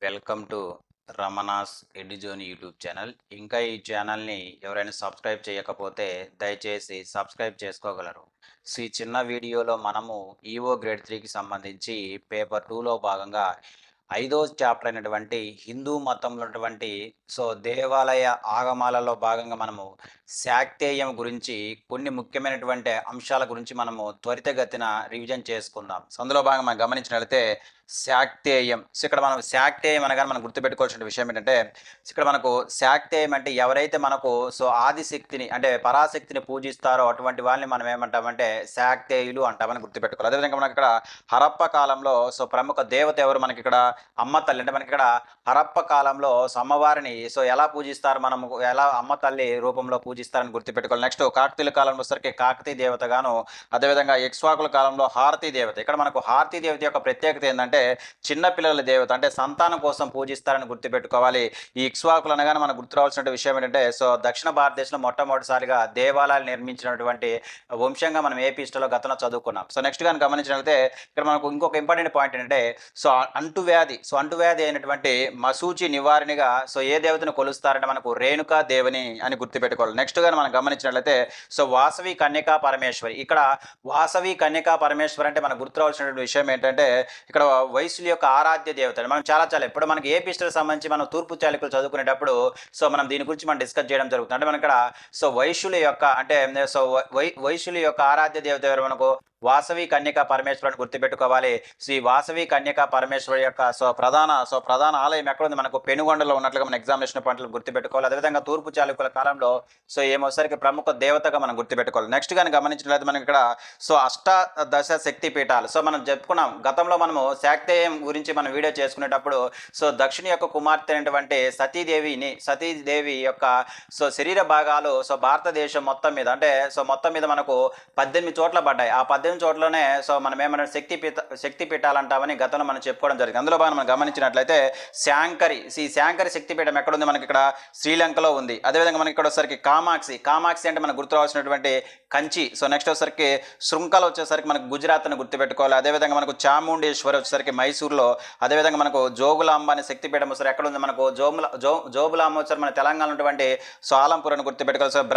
Welcome to Ramana's Eduzone YouTube channel. ఇంకా ఈ ఛానల్ని ఎవరైనా సబ్స్క్రైబ్ చేయకపోతే దయచేసి సబ్స్క్రైబ్ చేసుకోగలరు. సో ఈ చిన్న వీడియోలో మనము ఈఓ గ్రేడ్ 3కి సంబంధించి పేపర్ 2లో భాగంగా ఐదో చాప్టర్ అయినటువంటి హిందూ మతంలో ఉన్నటువంటి దేవాలయ ఆగమాలలో భాగంగా మనము శాక్తేయం గురించి కొన్ని ముఖ్యమైనటువంటి అంశాల గురించి మనము త్వరితగతిన రివిజన్ చేసుకుందాం. సో అందులో భాగంగా మనం గమనించినట్లయితే శాక్తేయం. సో ఇక్కడ మనం శాక్తేయం అనగానే మనం గుర్తుపెట్టుకోవాల్సిన విషయం ఏంటంటే, ఇక్కడ మనకు శాక్తేయం అంటే ఎవరైతే మనకు ఆదిశక్తిని అంటే పరాశక్తిని పూజిస్తారో అటువంటి వాళ్ళని మనం ఏమంటామంటే శాక్తేయులు అంటామని గుర్తుపెట్టుకోవాలి. అదేవిధంగా మనకి ఇక్కడ హరప్ప కాలంలో ప్రముఖ దేవత ఎవరు మనకి ఇక్కడ అమ్మ తల్లి. అంటే మనకి ఇక్కడ హరప్ప కాలంలో అమ్మవారిని ఎలా పూజిస్తారు, మనము ఎలా అమ్మ తల్లి రూపంలో పూజిస్తారని గుర్తుపెట్టుకోవాలి. నెక్స్ట్ కాకతీయుల కాలంలో సరికి కాకతీయ దేవతగాను, అదేవిధంగా ఇక్ష్వాకుల కాలంలో హారతీ దేవత. ఇక్కడ మనకు హారతీ దేవత యొక్క ప్రత్యేకత ఏంటంటే చిన్నపిల్లల దేవత, అంటే సంతానం కోసం పూజిస్తారని గుర్తుపెట్టుకోవాలి. ఈ ఇక్ష్వాకులు అనగానే మనకు గుర్తు రావాల్సిన విషయం ఏంటంటే దక్షిణ భారతదేశంలో మొట్టమొదటిసారిగా దేవాలయాలు నిర్మించినటువంటి వంశంగా మనం ఏపీ హిస్టరీలో గతంలో చదువుకున్నాం. నెక్స్ట్ కానీ గమనించినట్లయితే ఇక్కడ మనకు ఇంకొక ఇంపార్టెంట్ పాయింట్ ఏంటంటే అంటువ్యాధి అయినటువంటి మసూచి నివారణగా ఏ దేవతను కొలుస్తారంటే మనకు రేణుకా దేవని అని గుర్తుపెట్టుకోవాలి. నెక్స్ట్ కానీ మనం గమనించినట్లయితే వాసవి కన్యకా పరమేశ్వరి. ఇక్కడ వాసవి కన్యకా పరమేశ్వరి అంటే మనకు గుర్తు రావాల్సినటువంటి విషయం ఏంటంటే ఇక్కడ వైశ్యుల యొక్క ఆరాధ్య దేవత. మనం చాలా ఇప్పుడు మనకి ఏపీ హిస్టరీకి సంబంధించి మనం తూర్పు చాళుక్యులు చదువుకునేటప్పుడు మనం దీని గురించి మనం డిస్కస్ చేయడం జరుగుతుంది. అంటే మన ఇక్కడ వైశ్యుల యొక్క అంటే వైశ్యుల యొక్క ఆరాధ్య దేవత ఎవరు మనకు వాసవి కన్యకా పరమేశ్వరుని గుర్తుపెట్టుకోవాలి. శ్రీ వాసవి కన్యకా పరమేశ్వరి యొక్క ప్రధాన ఆలయం ఎక్కడుంది మనకు పెనుగొండలో ఉన్నట్లుగా మన ఎగ్జామినేషన్ పాయింట్లు గుర్తుపెట్టుకోవాలి. అదేవిధంగా తూర్పు చాళుక్యుల కాలంలో ఏమోసరికి ప్రముఖ దేవతగా మనం గుర్తుపెట్టుకోవాలి. నెక్స్ట్ కానీ గమనించినట్లయితే మనకి ఇక్కడ అష్టాదశ శక్తి పీఠాలు. మనం చెప్పుకున్నాం గతంలో మనము శాక్తేయం గురించి మనం వీడియో చేసుకునేటప్పుడు దక్షిణ యొక్క కుమార్తె అయినటువంటి సతీదేవి యొక్క శరీర భాగాలు భారతదేశం మొత్తం మీద అంటే మొత్తం మీద మనకు 18 చోట్ల పడ్డాయి. ఆ 18 చోట్లనే మనం ఏమన్నా శక్తి పీఠాలు అంటామని గతంలో మనం చెప్పుకోవడం జరిగింది. అందులో భాగంగా మనం గమనించినట్లయితే శాంకరి శక్తిపీఠం ఎక్కడుంది మనకి ఇక్కడ శ్రీలంకలో ఉంది. అదేవిధంగా మనకి ఇక్కడ వచ్చేసరికి కామాక్షి అంటే మనకు గుర్తు రావాల్సినటువంటి కంచి. నెక్స్ట్ వచ్చేసరికి శృంఖల వచ్చేసరికి మనకు గుజరాత్ అని గుర్తుపెట్టుకోవాలి. అదేవిధంగా మనకు చాముండేశ్వరి వచ్చేసరికి మైసూరులో. అదేవిధంగా మనకు జోగులాంబ అనే శక్తిపీఠం వచ్చేసరికి ఎక్కడ ఉంది మనకు జోగులాంబ వచ్చేసరికి మన తెలంగాణ ఉన్నటువంటి ఆలంపూర్ అని గుర్తుపెట్టుకోవాలి.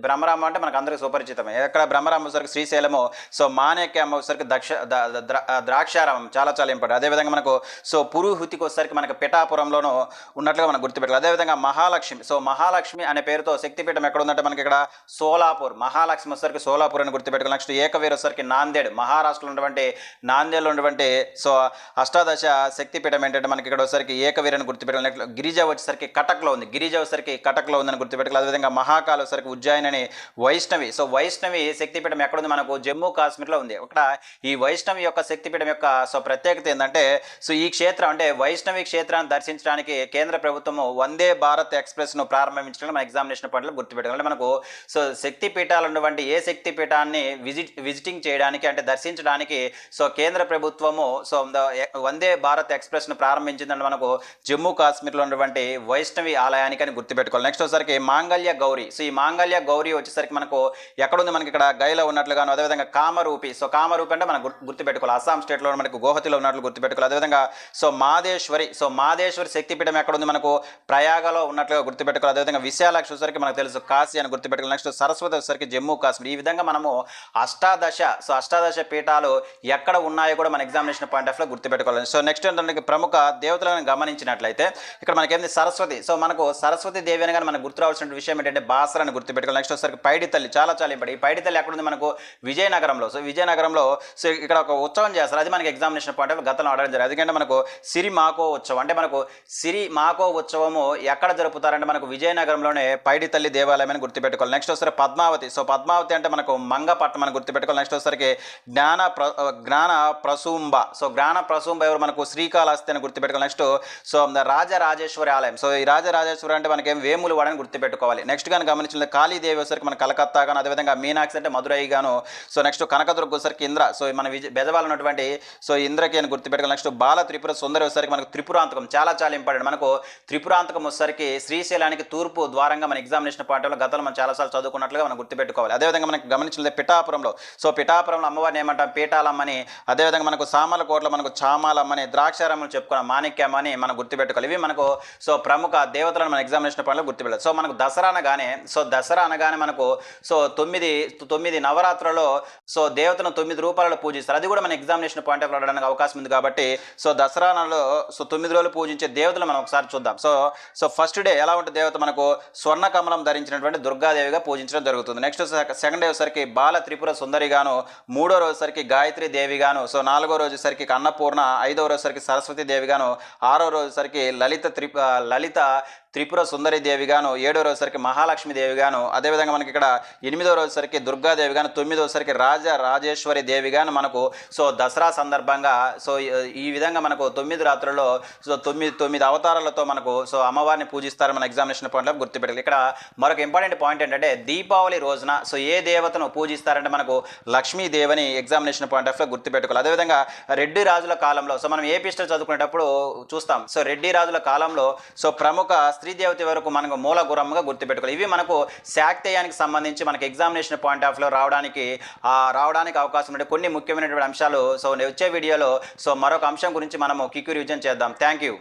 బ్రహ్మరాంబ అంటే మనకు అందరికీ సుపరిచితమే. ఎక్కడ బ్రహ్మరాంబ వచ్చేసరికి శ్రీశైలము, మానేక్యమ్మ వచ్చేసరికి ద్రాక్షారామం చాలా ఇంపార్టెంట్. అదేవిధంగా మనకు పురుహుతికి వచ్చేసరికి మనకు పిఠాపురంలోనూ ఉన్నట్లుగా మనం గుర్తుపెట్టుకోవాలి. అదేవిధంగా మహాలక్ష్మి అనే పేరుతో శక్తిపీఠం ఎక్కడ ఉందంటే మనకి ఇక్కడ సోలాపూర్. మహాలక్ష్మి వచ్చేసరికి సోలాపూర్ అని గుర్తుపెట్టుకోవాలి. నెక్స్ట్ ఏకవీర్ వచ్చేసరికి నాందేడ్, మహారాష్ట్రలో ఉన్నటువంటి నాందేడ్లో ఉన్నటువంటి అష్టాదశ శక్తిపీఠం ఏంటంటే మనకి ఇక్కడ వచ్చేసరికి ఏకవీర్ అని గుర్తుపెట్టుకోవాలి. నెక్స్ట్ గిరిజ వచ్చేసరికి కటక్లో ఉంది. కటక్లో ఉందని గుర్తుపెట్టుకోవాలి. అదేవిధంగా మహాకాల్ వచ్చేసరికి ఉజ్జయిని అని వైష్ణవి శక్తిపీఠం ఎక్కడ ఉంది మనకు జమ్మూ కాశ్మీర్లో ఉంది. ఇక్కడ ఈ వైష్ణవి యొక్క శక్తిపీఠం యొక్క ప్రత్యేకత ఏంటంటే ఈ క్షేత్రం అంటే వైష్ణవి క్షేత్రాన్ని దర్శించడానికి కేంద్ర ప్రభుత్వము వందే భారత్ ఎక్స్ప్రెస్ను ప్రారంభించడం మన ఎగ్జామినేషన్ పాయింట్లో గుర్తుపెట్టుకోవాలి. మనకు శక్తిపీఠాలు ఉన్నటువంటి ఏ శక్తిపీఠాన్ని విజిటింగ్ చేయడానికి అంటే దర్శించడానికి కేంద్ర ప్రభుత్వము వందే భారత్ ఎక్స్ప్రెస్ను ప్రారంభించిందని మనకు జమ్మూ కాశ్మీర్లో ఉన్నటువంటి వైష్ణవి ఆలయానికి అని గుర్తుపెట్టుకోవాలి. నెక్స్ట్ వచ్చేసరికి మాంగళ్య గౌరీ. ఈ మాంగళ్య గౌరీ వచ్చేసరికి మనకు ఎక్కడుంది మనకి ఇక్కడ గైలో ఉన్నట్లుగాను. అదేవిధంగా కామరూపి అంటే మనం గుర్తుపెట్టుకోవాలి. అస్సాం స్టేట్లో మనకు గోహతిలో ఉన్నట్లు గుర్తుపెట్టుకోవాలి. అదేవిధంగా మాదేశ్వరి శక్తిపీఠం ఎక్కడ ఉంది మనకు ప్రయాగలో ఉన్నట్లుగా గుర్తుపెట్టుకోవాలి. అదేవిధంగా విశాలాక్షి వచ్చరికి మనకు తెలుసు కాశీ అని గుర్తుపెట్టుకోవాలి. నెక్స్ట్ సరస్వతి వచ్చరికి జమ్మూ కాశ్మీర్. ఈ విధంగా మనము అష్టాదశ పీఠాలు ఎక్కడ ఉన్నాయో కూడా మన ఎగ్జామినేషన్ పాయింట్ ఆఫ్ లో గుర్తుపెట్టుకోవాలి. నెక్స్ట్ ఏంటంటే ప్రముఖ దేవతలను గమనించినట్లయితే ఇక్కడ మనకేంది సరస్వతి. మనకు సరస్వతి దేవి అని కానీ మనకు గుర్తు రావాల్సిన విషయం ఏంటంటే బాసర అని గుర్తుపెట్టుకోవాలి. నెక్స్ట్ వచ్చరికి పైడి తల్లి చాలా ఇంపార్టెంట్. ఈ పైడి తల్లి ఎక్కడ ఉంది మనకు విజయనగరంలో. విజయనగరంలో ఇక్కడ ఒక ఉత్సవం చేస్తారు. అది మనకి ఎగ్జామినేషన్ పాయింట్ ఆఫ్ గతంలో ఆడడం జరిగింది. ఎందుకంటే మనకు సిరి మాకో ఉత్సవం అంటే మనకు సిరి మాకో ఉత్సవము ఎక్కడ జరుపుతారంటే మనకు విజయనగరంలోనే పైడి తల్లి దేవాలయం అని గుర్తుపెట్టుకోవాలి. నెక్స్ట్ వచ్చేసరికి పద్మావతి. పద్మావతి అంటే మనకు మంగపట్నం అని గుర్తుపెట్టుకోవాలి. నెక్స్ట్ వచ్చేసరికి జ్ఞాన ప్రసూంబ. జ్ఞాన ప్రసూంబ ఎవరు మనకు శ్రీకాళహస్తి అని గుర్తుపెట్టుకోవాలి. నెక్స్ట్ రాజరాజేశ్వరి ఆలయం. ఈ రాజరాజేశ్వరి అంటే మనకేం వేములు వాడని గుర్తుపెట్టుకోవాలి. నెక్స్ట్ కానీ గమనించిన కాళీదేవి వచ్చేసరికి మన కలకత్తా గాను, అదేవిధంగా మీనాక్షి అంటే మధురై గాను. నెక్స్ట్ కనకదుర్గ వచ్చేసరికి ఇంద్ర, సో మన బెజవాడ ఉన్నటువంటి సో ఇంద్రకి అని గుర్తుపెట్టుకోవాలి. నెక్స్ట్ బాల త్రిపుర సుందరి వచ్చేసరికి మనకు త్రిపురాంతకం చాలా చాలా ఇంపార్టెంట్. మనకు త్రిపురాంతకం వచ్చేసరికి శ్రీశైలానికి తూర్పు ద్వారంగా మన ఎగ్జామినేషన్ పాయింట్లో గతంలో మనం చాలాసార్లు చదువుకున్నట్లుగా మనం గుర్తుపెట్టుకోవాలి. అదేవిధంగా మనకు గమనించినట్లయితే పిఠాపురంలో, సో పిఠాపురంలో అమ్మవారిని ఏమంటాం పీఠాలమ్మని, అదేవిధంగా మనకు సామలకోటలో మనకు చామాలమ్మని, ద్రాక్షారామని చెప్పుకున్నాం మాణిక్యమని మనం గుర్తుపెట్టుకోవాలి. ఇవి మనకు సో ప్రముఖ దేవతలను మన ఎగ్జామినేషన్ పాయింట్లో గుర్తుపెట్టాలి. సో మనకు దసరా అనగానే మనకు సో తొమ్మిది నవరాత్రులలో సో దేవతను 9 రూపాయలలో పూజిస్తారు. అది కూడా మన ఎగ్జామినేషన్ పాయింట్ ఆఫ్ రావడానికి అవకాశం ఉంది కాబట్టి సో దసరాలో సో 9 రోజులు పూజించే దేవతలు మనం ఒకసారి చూద్దాం. సో ఫస్ట్ డే ఎలా ఉంటుంది దేవత మనకు స్వర్ణ కమలం ధరించినటువంటి దుర్గాదేవిగా పూజించడం జరుగుతుంది. నెక్స్ట్ సెకండ్ డే వచ్చేసరికి బాల త్రిపుర సుందరిగాను, మూడో రోజుసరికి గాయత్రి దేవిగాను, సో నాలుగో రోజుసరికి అన్నపూర్ణ, ఐదవ రోజుసరికి సరస్వతి దేవిగాను, ఆరో రోజుసరికి లలిత త్రిపుర సుందరి దేవిగాను, ఏడో రోజుసరికి మహాలక్ష్మి దేవిగాను, అదేవిధంగా మనకి ఇక్కడ ఎనిమిదో రోజుసరికి దుర్గాదేవిగాను, తొమ్మిదోసరికి రాజేశ్వరి దేవిగాను మనకు సో దసరా సందర్భంగా సో ఈ విధంగా మనకు 9 రాత్రుల్లో సో తొమ్మిది అవతారాలతో మనకు సో అమ్మవారిని పూజిస్తారు మన ఎగ్జామినేషన్ పాయింట్లో గుర్తుపెట్టాలి. ఇక్కడ మరొక ఇంపార్టెంట్ పాయింట్ ఏంటంటే దీపావళి రోజున సో ఏ దేవతను పూజిస్తారంటే మనకు లక్ష్మీదేవిని ఎగ్జామినేషన్ పాయింట్ ఆఫ్లో గుర్తుపెట్టుకోవాలి. అదేవిధంగా రెడ్డి రాజుల కాలంలో సో మనం ఏ పిస్టల్ చదువుకునేటప్పుడు చూస్తాం. సో రెడ్డి రాజుల కాలంలో సో ప్రముఖ స్త్రీ దేవత వరకు మనకు మూల గురంగా గుర్తుపెట్టుకోవాలి. ఇవి మనకు శాక్తేయానికి సంబంధించి మనకి ఎగ్జామినేషన్ పాయింట్ ఆఫ్ లో రావడానికి అవకాశం ఉండే కొన్ని ముఖ్యమైనటువంటి అంశాలు సో వచ్చే వీడియోలో సో మరొక అంశం గురించి మనము క్విక్ రివిజన్ చేద్దాం. Thank you.